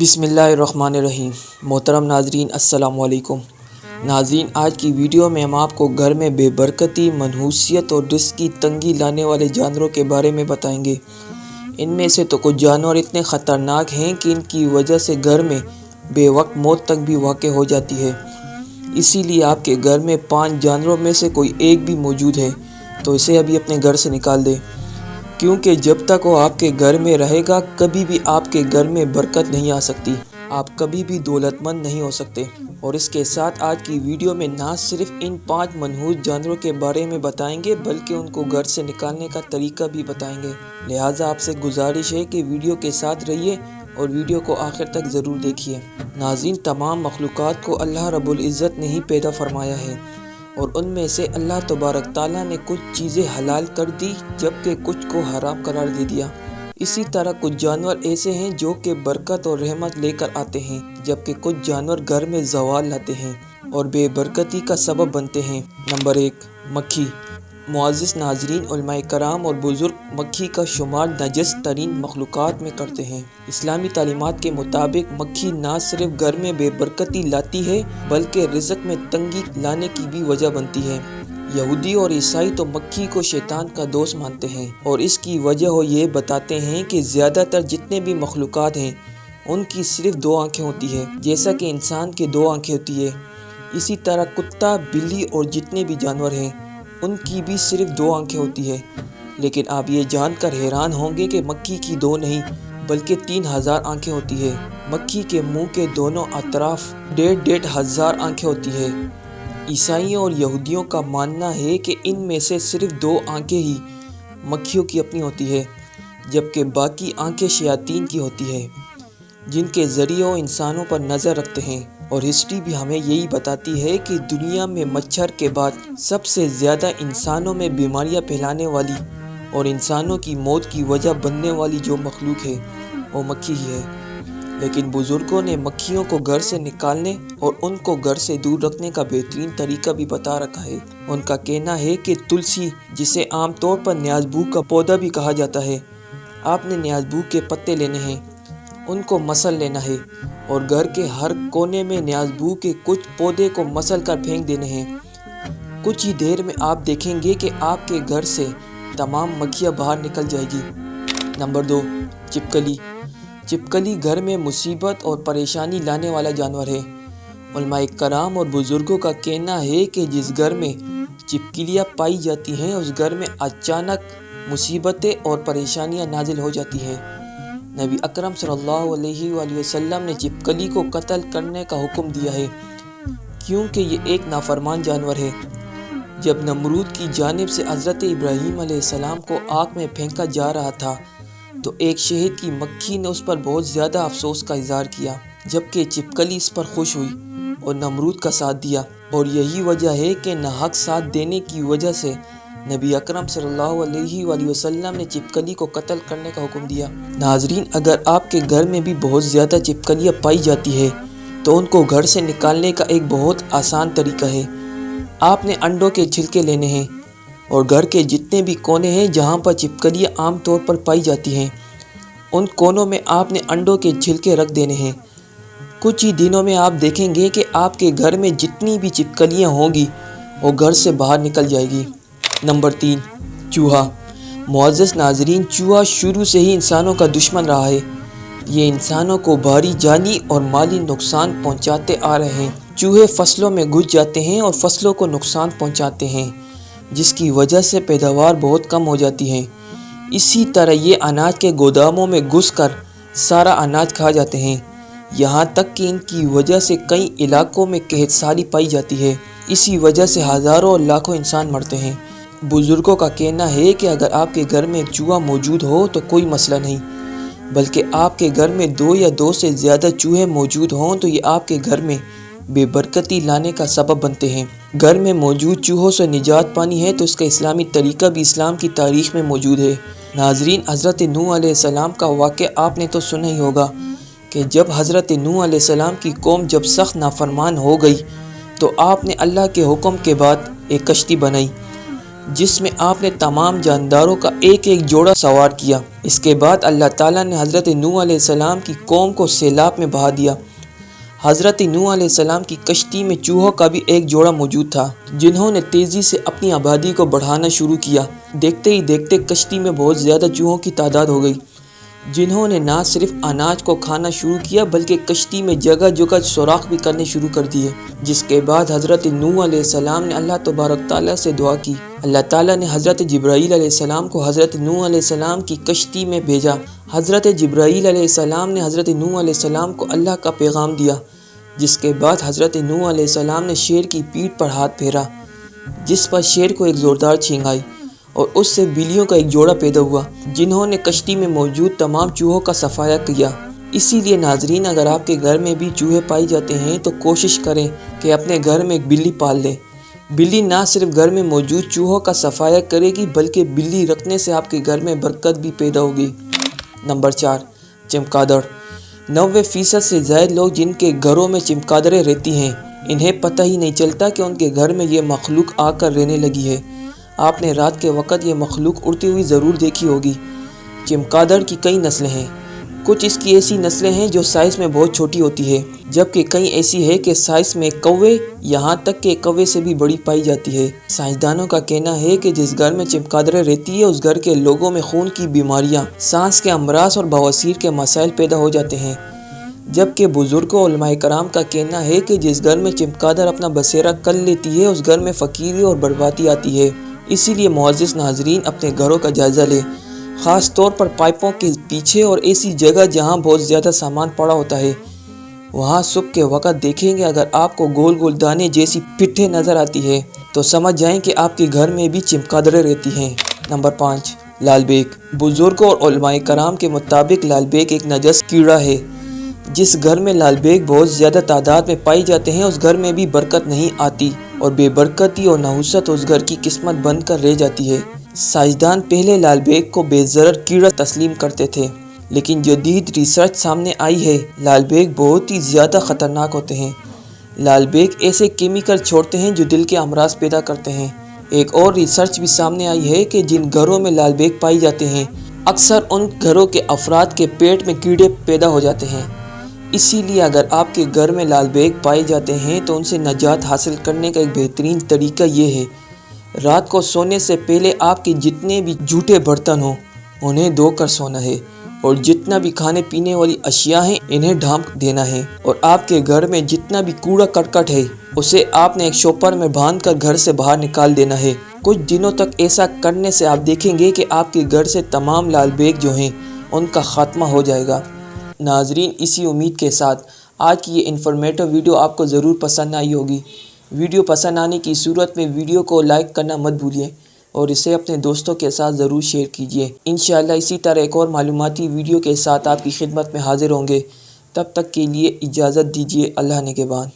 बिस्मिल्लाहिर्रहमानिर्रहीम। मोहतरम नाजरीन, अस्सलाम वालेकुम। नाजरीन, आज की वीडियो में हम आपको घर में बेबरकती, मनहूसियत और रिस्क की तंगी लाने वाले जानवरों के बारे में बताएंगे। इनमें से तो कुछ जानवर इतने ख़तरनाक हैं कि इनकी वजह से घर में बेवक्त मौत तक भी वाक़ हो जाती है। इसीलिए आपके घर में 5 जानवरों में से कोई एक भी मौजूद है तो इसे अभी अपने घर से निकाल दें, क्योंकि जब तक वो आपके घर में रहेगा कभी भी आपके घर में बरकत नहीं आ सकती, आप कभी भी दौलतमंद नहीं हो सकते। और इसके साथ आज की वीडियो में ना सिर्फ इन 5 मनहूस जानवरों के बारे में बताएंगे बल्कि उनको घर से निकालने का तरीका भी बताएंगे। लिहाजा आपसे गुजारिश है कि वीडियो के साथ रहिए और वीडियो को आखिर तक ज़रूर देखिए। नाज़रीन, तमाम मखलूक़ात को अल्लाह रब्बुल इज़्ज़त ने ही पैदा फरमाया है और उनमें से अल्लाह तबारक ताला ने कुछ चीज़ें हलाल कर दी जबकि कुछ को हराम करार दे दिया। इसी तरह कुछ जानवर ऐसे हैं जो कि बरकत और रहमत लेकर आते हैं, जबकि कुछ जानवर घर में ज़वाल लाते हैं और बेबरकती का सबब बनते हैं। नंबर 1, मक्खी। मुअज़्ज़िज़ नाज़रीन, उलमाए कराम और बुज़ुर्ग मक्खी का शुमार नजस तरीन मखलूक़ात में करते हैं। इस्लामी तालीमात के मुताबिक मक्खी ना सिर्फ घर में बेबरकती लाती है बल्कि रिज़्क़ में तंगी लाने की भी वजह बनती है। यहूदी और ईसाई तो मक्खी को शैतान का दोस्त मानते हैं और इसकी वजह वो ये बताते हैं कि ज़्यादातर जितने भी मखलूक़ात हैं उनकी सिर्फ 2 आँखें होती है, जैसा कि इंसान के 2 आँखें होती है। इसी तरह कुत्ता, बिल्ली और जितने भी जानवर हैं उनकी भी सिर्फ 2 आँखें होती है। लेकिन आप ये जानकर हैरान होंगे कि मक्खी की 2 नहीं बल्कि 3000 आँखें होती है। मक्खी के मुंह के दोनों अतराफ 1.5 हज़ार आँखें होती है। ईसाइयों और यहूदियों का मानना है कि इनमें से सिर्फ 2 आँखें ही मक्खियों की अपनी होती है, जबकि बाकी आँखें शयातीन की होती है जिनके ज़रिए वो इंसानों पर नज़र रखते हैं। और हिस्ट्री भी हमें यही बताती है कि दुनिया में मच्छर के बाद सबसे ज़्यादा इंसानों में बीमारियां फैलाने वाली और इंसानों की मौत की वजह बनने वाली जो मखलूक है वो मक्खी ही है। लेकिन बुज़ुर्गों ने मक्खियों को घर से निकालने और उनको घर से दूर रखने का बेहतरीन तरीका भी बता रखा है। उनका कहना है कि तुलसी, जिसे आमतौर पर न्याज़बूग का पौधा भी कहा जाता है, आपने न्याज़बूग के पत्ते लेने हैं, उनको मसल लेना है और घर के हर कोने में न्याज़बूग के कुछ पौधे को मसल कर फेंक देने हैं। कुछ ही देर में आप देखेंगे कि आपके घर से तमाम मक्खियाँ बाहर निकल जाएगी। नंबर 2, छिपकली। छिपकली घर में मुसीबत और परेशानी लाने वाला जानवर है। उलमाए कराम और बुज़ुर्गों का कहना है कि जिस घर में छिपकलियाँ पाई जाती हैं उस घर में अचानक मुसीबतें और परेशानियाँ नाजिल हो जाती हैं। नबी अकरम सल्लल्लाहु अलैहि वसल्लम ने छिपकली को कत्ल करने का हुक्म दिया है क्योंकि ये एक नाफरमान जानवर है। जब नमरूद की जानिब से हज़रत इब्राहीम अलैहिस्सलाम को आग में फेंका जा रहा था तो एक शहद की मक्खी ने उस पर बहुत ज़्यादा अफसोस का इज़हार किया, जबकि छिपकली इस पर खुश हुई और नमरूद का साथ दिया। और यही वजह है कि नाहक साथ देने की वजह से नबी अकरम सल्लल्लाहु अलैहि वसल्लम ने छिपकली को कत्ल करने का हुक्म दिया। नाजरीन, अगर आपके घर में भी बहुत ज़्यादा छिपकलियाँ पाई जाती है तो उनको घर से निकालने का एक बहुत आसान तरीका है। आपने अंडों के छिलके लेने हैं और घर के जितने भी कोने हैं जहाँ पर छिपकलियाँ आम तौर पर पाई जाती हैं उन कोनों में आपने अंडों के छिलके रख देने हैं। कुछ ही दिनों में आप देखेंगे कि आपके घर में जितनी भी छिपकलियाँ होंगी वो घर से बाहर निकल जाएगी। नंबर 3, चूहा। मुअज़्ज़िज़ नाज़रीन, चूहा शुरू से ही इंसानों का दुश्मन रहा है। ये इंसानों को भारी जानी और माली नुकसान पहुंचाते आ रहे हैं। चूहे फसलों में घुस जाते हैं और फसलों को नुकसान पहुंचाते हैं, जिसकी वजह से पैदावार बहुत कम हो जाती है। इसी तरह ये अनाज के गोदामों में घुसकर सारा अनाज खा जाते हैं, यहाँ तक कि इनकी वजह से कई इलाकों में कहतसारी पाई जाती है। इसी वजह से हज़ारों और लाखों इंसान मरते हैं। बुज़ुर्गों का कहना है कि अगर आपके घर में एक चूहा मौजूद हो तो कोई मसला नहीं, बल्कि आपके घर में 2 या 2 से ज़्यादा चूहे मौजूद हों तो ये आपके घर में बेबरकती लाने का सबब बनते हैं। घर में मौजूद चूहों से निजात पानी है तो इसका इस्लामी तरीका भी इस्लाम की तारीख़ में मौजूद है। नाजरीन, हज़रत नूह अलैहिस्सलाम का वाक़या आपने तो सुना ही होगा कि जब हज़रत नूह अलैहिस्सलाम की कौम जब सख्त नाफरमान हो गई तो आपने अल्लाह के हुक्म के बाद एक कश्ती बनाई جس میں آپ نے تمام جانداروں کا ایک ایک جوڑا سوار کیا۔ اس کے بعد اللہ تعالیٰ نے حضرت نوح علیہ السلام کی قوم کو سیلاب میں بہا دیا۔ حضرت نوح علیہ السلام کی کشتی میں چوہوں کا بھی ایک جوڑا موجود تھا، جنہوں نے تیزی سے اپنی آبادی کو بڑھانا شروع کیا۔ دیکھتے ہی دیکھتے کشتی میں بہت زیادہ چوہوں کی تعداد ہو گئی، جنہوں نے نہ صرف اناج کو کھانا شروع کیا بلکہ کشتی میں جگہ جگہ سوراخ بھی کرنے شروع کر دیے۔ جس کے بعد حضرت نوح علیہ السلام نے اللہ تبارک تعالیٰ سے دعا کی۔ اللہ تعالیٰ نے حضرت جبرائیل علیہ السلام کو حضرت نوح علیہ السلام کی کشتی میں بھیجا۔ حضرت جبرائیل علیہ السلام نے حضرت نوح علیہ السلام کو اللہ کا پیغام دیا، جس کے بعد حضرت نوح علیہ السلام نے شیر کی پیٹھ پر ہاتھ پھیرا، جس پر شیر کو ایک زوردار چھینک آئی اور اس سے بلیوں کا ایک جوڑا پیدا ہوا، جنہوں نے کشتی میں موجود تمام چوہوں کا صفایا کیا۔ اسی لیے ناظرین، اگر آپ کے گھر میں بھی چوہے پائے جاتے ہیں تو کوشش کریں کہ اپنے گھر میں ایک بلی پال لیں۔ بلی نہ صرف گھر میں موجود چوہوں کا صفایا کرے گی بلکہ بلی رکھنے سے آپ کے گھر میں برکت بھی پیدا ہوگی۔ نمبر 4، چمگادڑ۔ 90% سے زائد لوگ جن کے گھروں میں چمگادڑیں رہتی ہیں، انہیں پتہ ہی نہیں چلتا کہ ان کے گھر میں یہ مخلوق آ کر رہنے لگی ہے۔ آپ نے رات کے وقت یہ مخلوق اڑتی ہوئی ضرور دیکھی ہوگی۔ چمگادڑ کی کئی نسلیں ہیں۔ کچھ اس کی ایسی نسلیں ہیں جو سائز میں بہت چھوٹی ہوتی ہے، جبکہ کئی ایسی ہے کہ سائز میں کوے، یہاں تک کہ کوے سے بھی بڑی پائی جاتی ہے۔ سائنسدانوں کا کہنا ہے کہ جس گھر میں چمگادڑیں رہتی ہے اس گھر کے لوگوں میں خون کی بیماریاں، سانس کے امراض اور بواسیر کے مسائل پیدا ہو جاتے ہیں، جبکہ بزرگوں اور علماء کرام کا کہنا ہے کہ جس گھر میں چمگادڑ اپنا بسیرا کر لیتی ہے اس گھر میں فقیری اور بربادی آتی ہے۔ اسی لیے معزز ناظرین، اپنے گھروں کا جائزہ لیں، خاص طور پر پائپوں کے پیچھے اور ایسی جگہ جہاں بہت زیادہ سامان پڑا ہوتا ہے۔ وہاں صبح کے وقت دیکھیں گے اگر آپ کو گول گول دانے جیسی پٹھیں نظر آتی ہے تو سمجھ جائیں کہ آپ کے گھر میں بھی چمگادڑیں رہتی ہیں۔ نمبر 5، لال بیگ۔ بزرگوں اور علماء کرام کے مطابق لال بیگ ایک نجس کیڑا ہے۔ جس گھر میں لال بیگ بہت زیادہ تعداد میں پائی جاتے ہیں اس گھر میں بھی برکت نہیں آتی اور بے برکتی اور نحوست اس گھر کی قسمت بن کر رہ جاتی ہے۔ سائنسدان پہلے لال بیگ کو بے ضرر کیڑا تسلیم کرتے تھے، لیکن جدید ریسرچ سامنے آئی ہے لال بیگ بہت ہی زیادہ خطرناک ہوتے ہیں۔ لال بیگ ایسے کیمیکل چھوڑتے ہیں جو دل کے امراض پیدا کرتے ہیں۔ ایک اور ریسرچ بھی سامنے آئی ہے کہ جن گھروں میں لال بیگ پائی جاتے ہیں اکثر ان گھروں کے افراد کے پیٹ میں کیڑے پیدا ہو جاتے ہیں۔ اسی لیے اگر آپ کے گھر میں لال بیگ پائے جاتے ہیں تو ان سے نجات حاصل کرنے کا ایک بہترین طریقہ یہ ہے، رات کو سونے سے پہلے آپ کے جتنے بھی جھوٹے برتن ہوں انہیں دھو کر سونا ہے، اور جتنا بھی کھانے پینے والی اشیاء ہیں انہیں ڈھانپ دینا ہے، اور آپ کے گھر میں جتنا بھی کوڑا کرکٹ ہے اسے آپ نے ایک شوپر میں باندھ کر گھر سے باہر نکال دینا ہے۔ کچھ دنوں تک ایسا کرنے سے آپ دیکھیں گے کہ آپ کے گھر سے تمام لال بیگ جو ہیں ان کا خاتمہ ہو جائے گا۔ ناظرین، اسی امید کے ساتھ آج کی یہ انفارمیٹو ویڈیو آپ کو ضرور پسند آئی ہوگی۔ ویڈیو پسند آنے کی صورت میں ویڈیو کو لائک کرنا مت بھولیے اور اسے اپنے دوستوں کے ساتھ ضرور شیئر کیجیے۔ انشاءاللہ اسی طرح ایک اور معلوماتی ویڈیو کے ساتھ آپ کی خدمت میں حاضر ہوں گے۔ تب تک کے لیے اجازت دیجیے۔ اللہ نگہبان۔